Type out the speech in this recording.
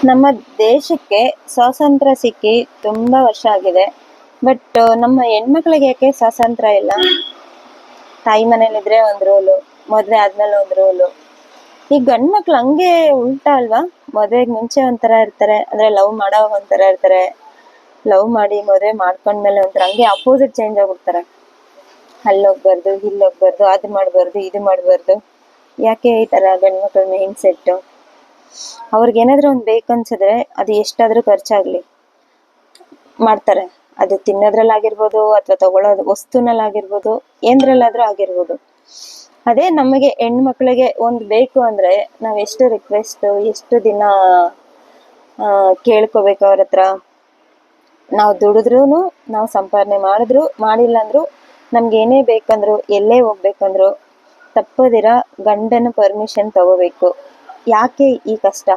ನಮ್ಮ ದೇಶಕ್ಕೆ ಸ್ವಾತಂತ್ರ್ಯ ಸಿಕ್ಕಿ ತುಂಬ ವರ್ಷ ಆಗಿದೆ. ಬಟ್ ನಮ್ಮ ಹೆಣ್ಮಕ್ಳಿಗೆ ಯಾಕೆ ಸ್ವಾತಂತ್ರ್ಯ ಇಲ್ಲ? ತಾಯಿ ಮನೇಲಿದ್ರೆ ಒಂದು ರೂಲು, ಮದುವೆ ಆದ್ಮೇಲೆ ಒಂದು ರೂಲು. ಈ ಗಂಡ್ ಮಕ್ಳು ಹಂಗೆ ಉಲ್ಟಾ ಅಲ್ವಾ? ಮದುವೆಗೆ ಮುಂಚೆ ಒಂಥರ ಇರ್ತಾರೆ, ಅಂದ್ರೆ ಲವ್ ಮಾಡೋ ಒಂಥರ ಇರ್ತಾರೆ, ಲವ್ ಮಾಡಿ ಮದುವೆ ಮಾಡ್ಕೊಂಡ್ಮೇಲೆ ಒಂಥರ ಹಂಗೆ ಅಪೋಸಿಟ್ ಚೇಂಜ್ ಆಗ್ಬಿಡ್ತಾರೆ. ಅಲ್ಲೋಗ್ಬಾರ್ದು, ಇಲ್ಲೋಗ್ಬಾರ್ದು, ಅದು ಮಾಡ್ಬಾರ್ದು, ಇದು ಮಾಡ್ಬಾರ್ದು. ಯಾಕೆ ಈ ತರ ಗಂಡ್ ಮಕ್ಳ ಮೈಂಡ್ ಸೆಟ್? ಅವ್ರಿಗೇನಾದ್ರೂ ಒಂದು ಬೇಕನ್ಸಿದ್ರೆ ಅದು ಎಷ್ಟಾದ್ರೂ ಖರ್ಚಾಗ್ಲಿ ಮಾಡ್ತಾರೆ. ಅದು ತಿನ್ನೋದ್ರಲ್ಲಾಗಿರ್ಬೋದು, ಅಥವಾ ತಗೊಳ್ಳೋದು ವಸ್ತುನಲ್ಲಾಗಿರ್ಬೋದು, ಏನ್ದ್ರಲ್ಲಾದ್ರೂ ಆಗಿರ್ಬೋದು. ಅದೇ ನಮಗೆ ಹೆಣ್ಮಕ್ಳಿಗೆ ಒಂದು ಬೇಕು ಅಂದ್ರೆ ನಾವ್ ಎಷ್ಟು ರಿಕ್ವೆಸ್ಟ್, ಎಷ್ಟು ದಿನ ಕೇಳ್ಕೋಬೇಕು ಅವ್ರ ಹತ್ರ. ನಾವು ದುಡಿದ್ರು, ನಾವು ಸಂಪಾದನೆ ಮಾಡಿದ್ರು ಮಾಡಿಲ್ಲ ಅಂದ್ರು, ನಮ್ಗೆ ಏನೇ ಬೇಕಂದ್ರು, ಎಲ್ಲೇ ಹೋಗ್ಬೇಕಂದ್ರು ತಪ್ಪದಿರ ಗಂಡನ ಪರ್ಮಿಷನ್ ತಗೋಬೇಕು. ಯಾಕೆ ಈ ಕಷ್ಟ?